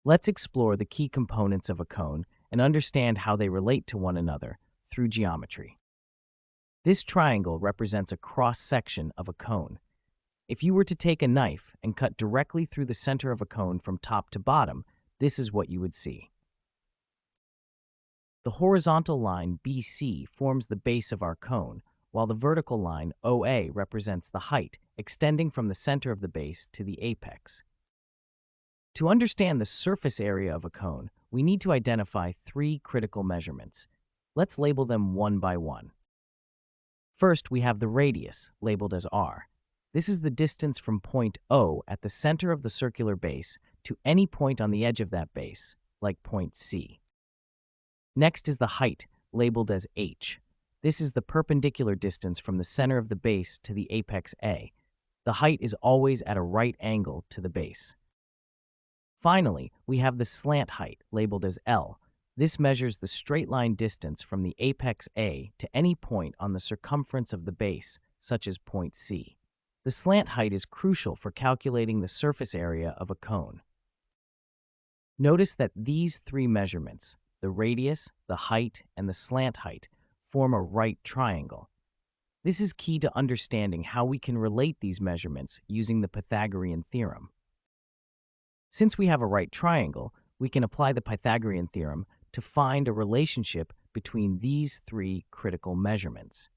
Let's explore the key components of a cone and understand how they relate to one another through geometry. This triangle represents a cross-section of a cone. If you were to take a knife and cut directly through the center of a cone from top to bottom, this is what you would see. The horizontal line BC forms the base of our cone, while the vertical line OA represents the height, extending from the center of the base to the apex. To understand the surface area of a cone, we need to identify three critical measurements. Let's label them one by one. First, we have the radius, labeled as r. This is the distance from point O at the center of the circular base to any point on the edge of that base, like point C. Next is the height, labeled as h. This is the perpendicular distance from the center of the base to the apex A. The height is always at a right angle to the base. Finally, we have the slant height, labeled as L. This measures the straight line distance from the apex A to any point on the circumference of the base, such as point C. The slant height is crucial for calculating the surface area of a cone. Notice that these three measurements, the radius, the height, and the slant height, form a right triangle. This is key to understanding how we can relate these measurements using the Pythagorean theorem. Since we have a right triangle, we can apply the Pythagorean theorem to find a relationship between these three critical measurements.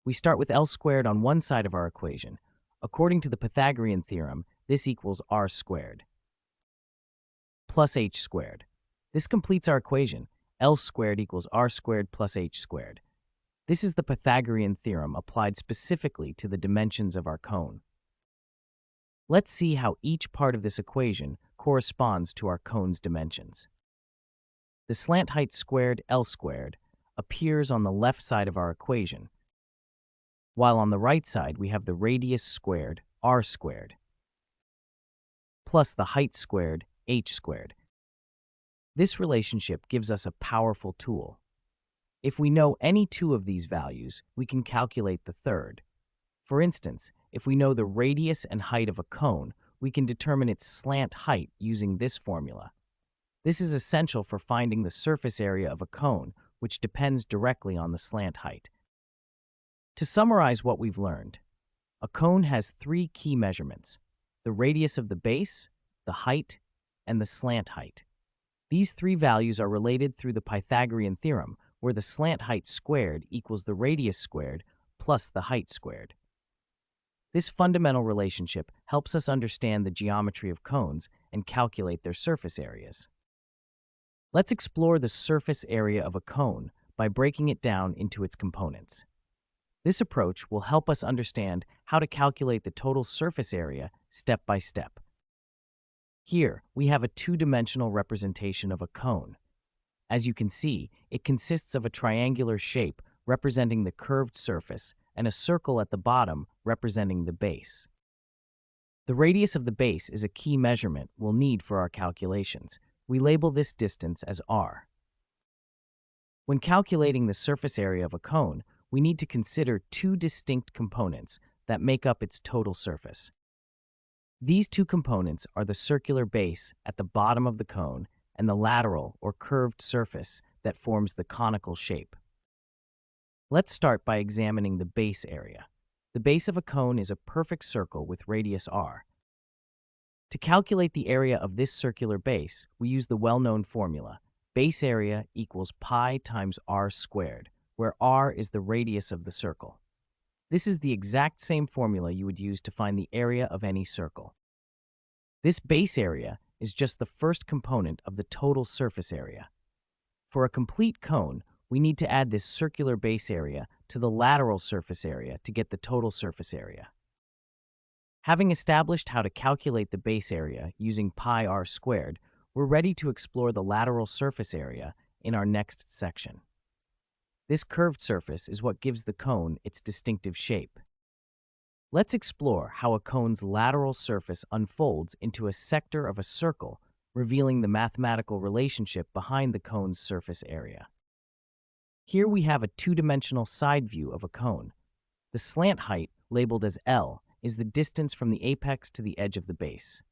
We start with L squared on one side of our equation. According to the Pythagorean theorem, this equals r squared plus h squared. This completes our equation. L squared equals r squared plus h squared. This is the Pythagorean theorem applied specifically to the dimensions of our cone. Let's see how each part of this equation corresponds to our cone's dimensions. The slant height squared, L squared, appears on the left side of our equation, while on the right side we have the radius squared, r squared, plus the height squared, h squared. This relationship gives us a powerful tool. If we know any two of these values, we can calculate the third. For instance, if we know the radius and height of a cone, we can determine its slant height using this formula. This is essential for finding the surface area of a cone, which depends directly on the slant height. To summarize what we've learned, a cone has three key measurements: the radius of the base, the height, and the slant height. These three values are related through the Pythagorean theorem, where the slant height squared equals the radius squared plus the height squared. This fundamental relationship helps us understand the geometry of cones and calculate their surface areas. Let's explore the surface area of a cone by breaking it down into its components. This approach will help us understand how to calculate the total surface area step by step. Here, we have a two-dimensional representation of a cone. As you can see, it consists of a triangular shape representing the curved surface and a circle at the bottom representing the base. The radius of the base is a key measurement we'll need for our calculations. We label this distance as r. When calculating the surface area of a cone, we need to consider two distinct components that make up its total surface. These two components are the circular base at the bottom of the cone and the lateral or curved surface that forms the conical shape. Let's start by examining the base area. The base of a cone is a perfect circle with radius r. To calculate the area of this circular base, we use the well-known formula: base area equals pi times r squared, where r is the radius of the circle. This is the exact same formula you would use to find the area of any circle. This base area is just the first component of the total surface area. For a complete cone, we need to add this circular base area to the lateral surface area to get the total surface area. Having established how to calculate the base area using pi r squared, we're ready to explore the lateral surface area in our next section. This curved surface is what gives the cone its distinctive shape. Let's explore how a cone's lateral surface unfolds into a sector of a circle, revealing the mathematical relationship behind the cone's surface area. Here we have a two-dimensional side view of a cone. The slant height, labeled as L, is the distance from the apex to the edge of the base.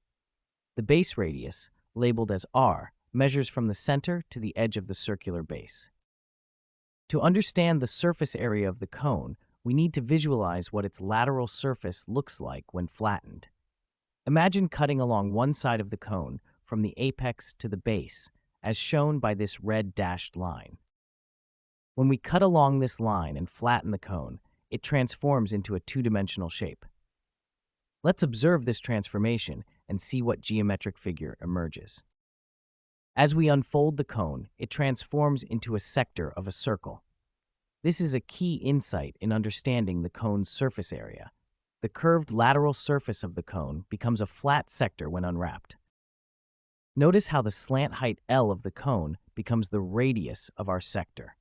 The base radius, labeled as r, measures from the center to the edge of the circular base. To understand the surface area of the cone, we need to visualize what its lateral surface looks like when flattened. Imagine cutting along one side of the cone from the apex to the base, as shown by this red dashed line. When we cut along this line and flatten the cone, it transforms into a two-dimensional shape. Let's observe this transformation and see what geometric figure emerges. As we unfold the cone, it transforms into a sector of a circle. This is a key insight in understanding the cone's surface area. The curved lateral surface of the cone becomes a flat sector when unwrapped. Notice how the slant height L of the cone becomes the radius of our sector.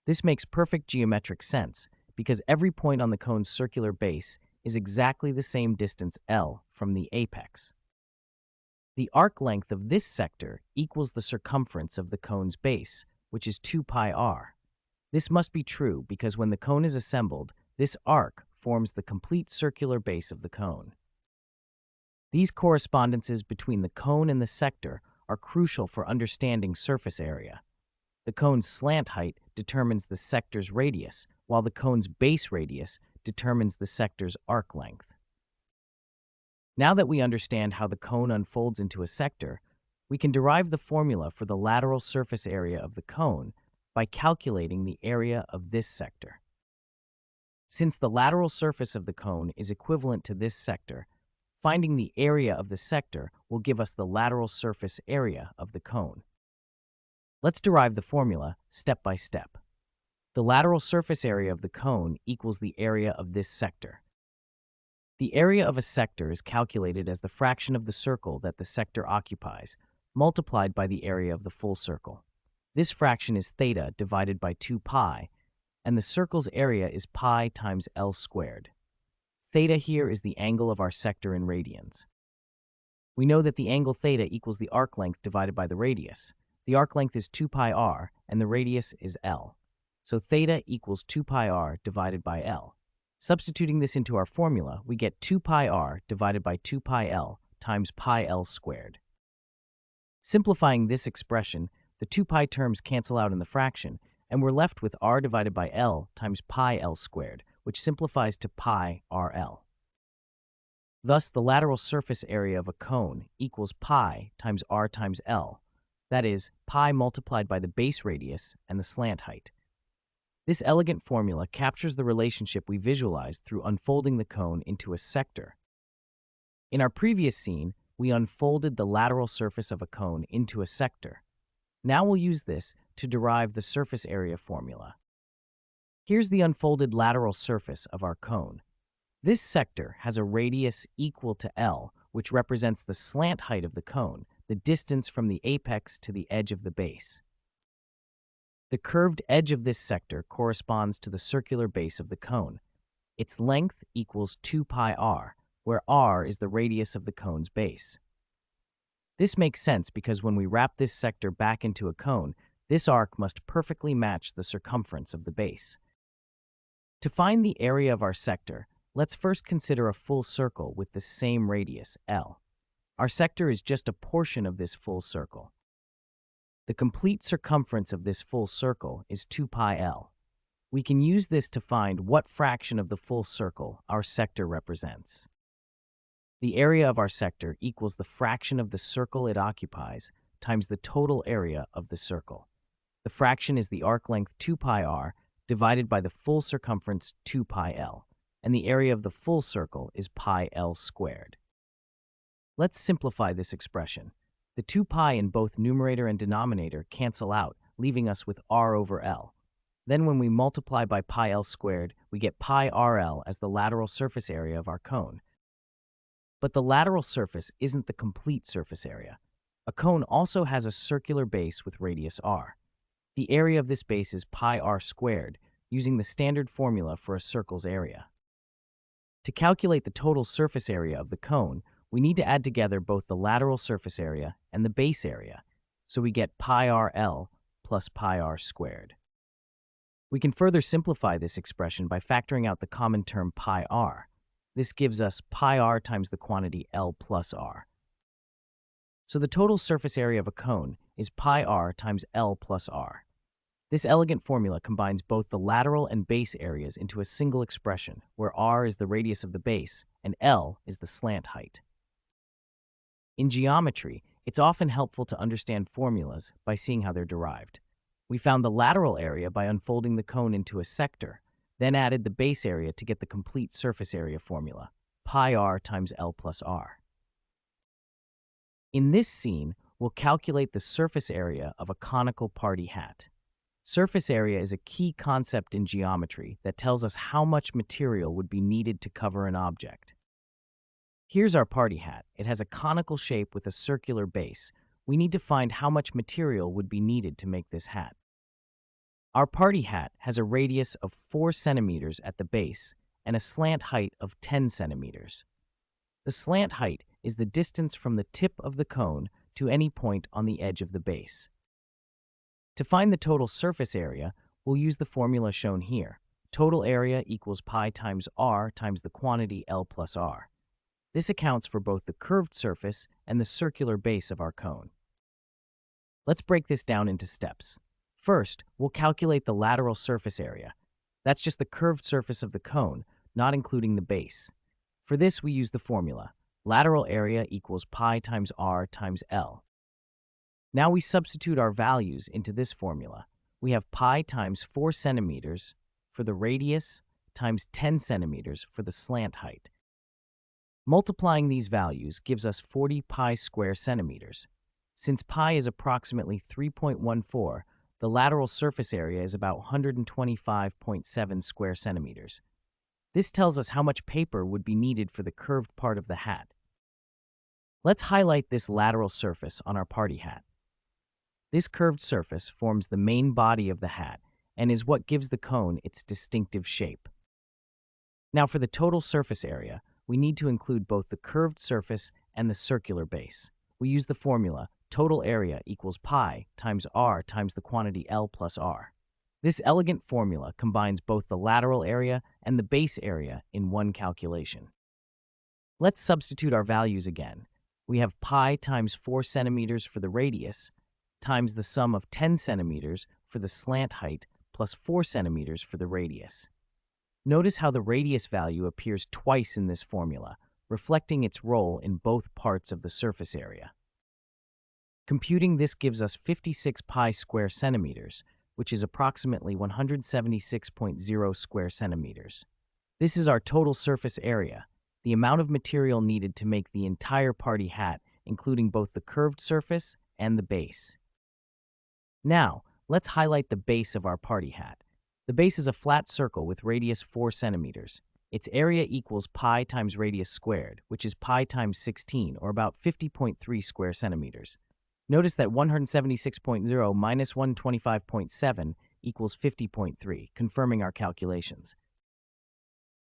This makes perfect geometric sense because every point on the cone's circular base is exactly the same distance L from the apex. The arc length of this sector equals the circumference of the cone's base, which is 2 pi r. This must be true because when the cone is assembled, this arc forms the complete circular base of the cone. These correspondences between the cone and the sector are crucial for understanding surface area. The cone's slant height determines the sector's radius, while the cone's base radius determines the sector's arc length. Now that we understand how the cone unfolds into a sector, we can derive the formula for the lateral surface area of the cone by calculating the area of this sector. Since the lateral surface of the cone is equivalent to this sector, finding the area of the sector will give us the lateral surface area of the cone. Let's derive the formula step by step. The lateral surface area of the cone equals the area of this sector. The area of a sector is calculated as the fraction of the circle that the sector occupies, multiplied by the area of the full circle. This fraction is theta divided by 2 pi, and the circle's area is pi times L squared. Theta here is the angle of our sector in radians. We know that the angle theta equals the arc length divided by the radius. The arc length is 2 pi r, and the radius is L. So theta equals 2 pi r divided by L. Substituting this into our formula, we get 2 pi r divided by 2 pi L times pi L squared. Simplifying this expression, the 2 pi terms cancel out in the fraction, and we're left with r divided by L times pi L squared, which simplifies to pi RL. Thus, the lateral surface area of a cone equals pi times r times L, that is, pi multiplied by the base radius and the slant height. This elegant formula captures the relationship we visualized through unfolding the cone into a sector. In our previous scene, we unfolded the lateral surface of a cone into a sector. Now we'll use this to derive the surface area formula. Here's the unfolded lateral surface of our cone. This sector has a radius equal to L, which represents the slant height of the cone, the distance from the apex to the edge of the base. The curved edge of this sector corresponds to the circular base of the cone. Its length equals 2 pi r, where r is the radius of the cone's base. This makes sense because when we wrap this sector back into a cone, this arc must perfectly match the circumference of the base. To find the area of our sector, let's first consider a full circle with the same radius, L. Our sector is just a portion of this full circle. The complete circumference of this full circle is 2 pi L. We can use this to find what fraction of the full circle our sector represents. The area of our sector equals the fraction of the circle it occupies times the total area of the circle. The fraction is the arc length 2 pi r divided by the full circumference 2 pi L, and the area of the full circle is pi L squared. Let's simplify this expression. The 2 pi in both numerator and denominator cancel out, leaving us with r over L. Then when we multiply by pi L squared, we get pi RL as the lateral surface area of our cone. But the lateral surface isn't the complete surface area. A cone also has a circular base with radius r. The area of this base is pi r squared, using the standard formula for a circle's area. To calculate the total surface area of the cone, we need to add together both the lateral surface area and the base area, so we get pi RL plus pi r squared. We can further simplify this expression by factoring out the common term pi r. This gives us pi r times the quantity L plus r. So the total surface area of a cone is pi r times L plus r. This elegant formula combines both the lateral and base areas into a single expression, where r is the radius of the base and L is the slant height. In geometry, it's often helpful to understand formulas by seeing how they're derived. We found the lateral area by unfolding the cone into a sector, then added the base area to get the complete surface area formula, pi r times L plus r. In this scene, we'll calculate the surface area of a conical party hat. Surface area is a key concept in geometry that tells us how much material would be needed to cover an object. Here's our party hat. It has a conical shape with a circular base. We need to find how much material would be needed to make this hat. Our party hat has a radius of 4 centimeters at the base and a slant height of 10 centimeters. The slant height is the distance from the tip of the cone to any point on the edge of the base. To find the total surface area, we'll use the formula shown here. Total area equals pi times r times the quantity L plus r. This accounts for both the curved surface and the circular base of our cone. Let's break this down into steps. First, we'll calculate the lateral surface area. That's just the curved surface of the cone, not including the base. For this, we use the formula. Lateral area equals pi times r times L. Now we substitute our values into this formula. We have pi times 4 centimeters for the radius times 10 centimeters for the slant height. Multiplying these values gives us 40 pi square centimeters. Since pi is approximately 3.14, the lateral surface area is about 125.7 square centimeters. This tells us how much paper would be needed for the curved part of the hat. Let's highlight this lateral surface on our party hat. This curved surface forms the main body of the hat and is what gives the cone its distinctive shape. Now for the total surface area, we need to include both the curved surface and the circular base. We use the formula total area equals pi times r times the quantity L plus r. This elegant formula combines both the lateral area and the base area in one calculation. Let's substitute our values again. We have pi times 4 centimeters for the radius times the sum of 10 centimeters for the slant height plus 4 centimeters for the radius. Notice how the radius value appears twice in this formula, reflecting its role in both parts of the surface area. Computing this gives us 56 pi square centimeters, which is approximately 176.0 square centimeters. This is our total surface area, the amount of material needed to make the entire party hat, including both the curved surface and the base. Now, let's highlight the base of our party hat. The base is a flat circle with radius 4 centimeters. Its area equals pi times radius squared, which is pi times 16, or about 50.3 square centimeters. Notice that 176.0 minus 125.7 equals 50.3, confirming our calculations.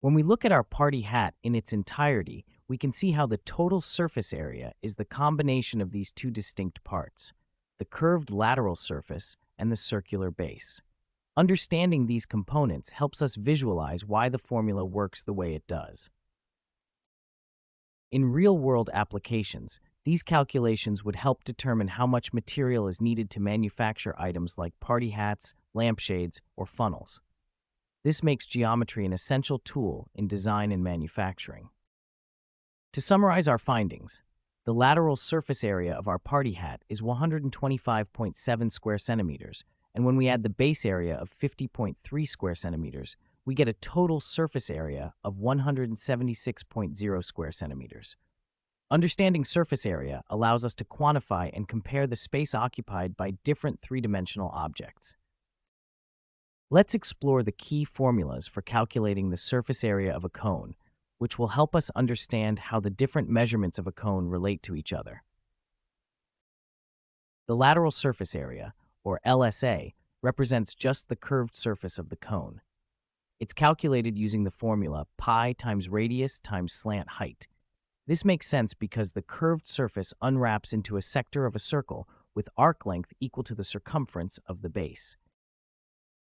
When we look at our party hat in its entirety, we can see how the total surface area is the combination of these two distinct parts, the curved lateral surface and the circular base. Understanding these components helps us visualize why the formula works the way it does. In real-world applications, these calculations would help determine how much material is needed to manufacture items like party hats, lampshades, or funnels. This makes geometry an essential tool in design and manufacturing. To summarize our findings, the lateral surface area of our party hat is 125.7 square centimeters, and when we add the base area of 50.3 square centimeters, we get a total surface area of 176.0 square centimeters. Understanding surface area allows us to quantify and compare the space occupied by different three-dimensional objects. Let's explore the key formulas for calculating the surface area of a cone, which will help us understand how the different measurements of a cone relate to each other. The lateral surface area, or LSA, represents just the curved surface of the cone. It's calculated using the formula pi times radius times slant height. This makes sense because the curved surface unwraps into a sector of a circle with arc length equal to the circumference of the base.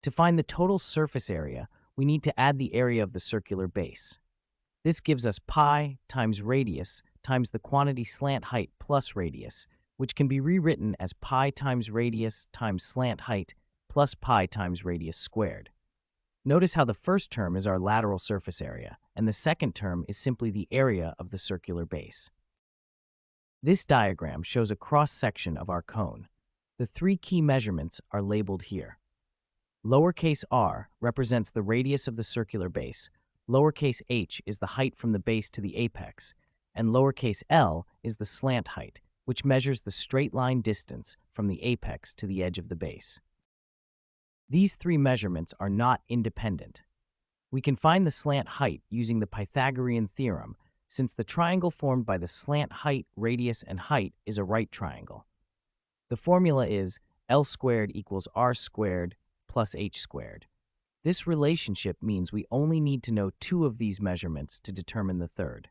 To find the total surface area, we need to add the area of the circular base. This gives us pi times radius times the quantity slant height plus radius, which can be rewritten as pi times radius times slant height plus pi times radius squared. Notice how the first term is our lateral surface area, and the second term is simply the area of the circular base. This diagram shows a cross-section of our cone. The three key measurements are labeled here. Lowercase r represents the radius of the circular base, lowercase h is the height from the base to the apex, and lowercase l is the slant height, which measures the straight line distance from the apex to the edge of the base. These three measurements are not independent. We can find the slant height using the Pythagorean theorem, since the triangle formed by the slant height, radius, and height is a right triangle. The formula is L squared equals R squared plus H squared. This relationship means we only need to know two of these measurements to determine the third.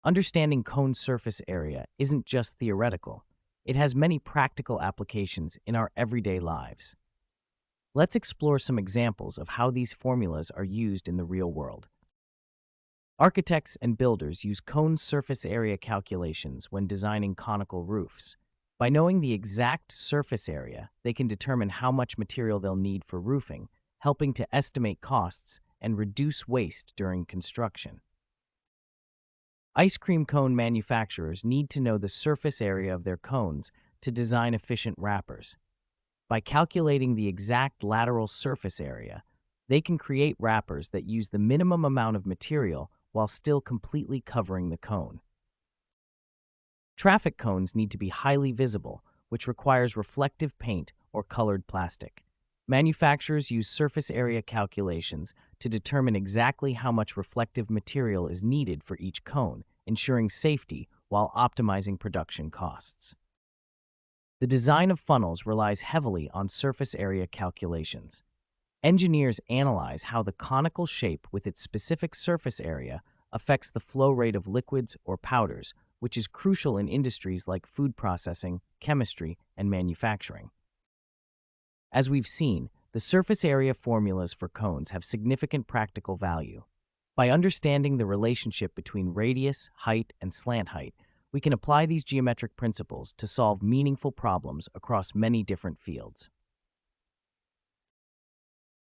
Understanding cone surface area isn't just theoretical. It has many practical applications in our everyday lives. Let's explore some examples of how these formulas are used in the real world. Architects and builders use cone surface area calculations when designing conical roofs. By knowing the exact surface area, they can determine how much material they'll need for roofing, helping to estimate costs and reduce waste during construction. Ice cream cone manufacturers need to know the surface area of their cones to design efficient wrappers. By calculating the exact lateral surface area, they can create wrappers that use the minimum amount of material while still completely covering the cone. Traffic cones need to be highly visible, which requires reflective paint or colored plastic. Manufacturers use surface area calculations to determine exactly how much reflective material is needed for each cone, ensuring safety while optimizing production costs. The design of funnels relies heavily on surface area calculations. Engineers analyze how the conical shape with its specific surface area affects the flow rate of liquids or powders, which is crucial in industries like food processing, chemistry, and manufacturing. As we've seen, the surface area formulas for cones have significant practical value. By understanding the relationship between radius, height, and slant height, we can apply these geometric principles to solve meaningful problems across many different fields.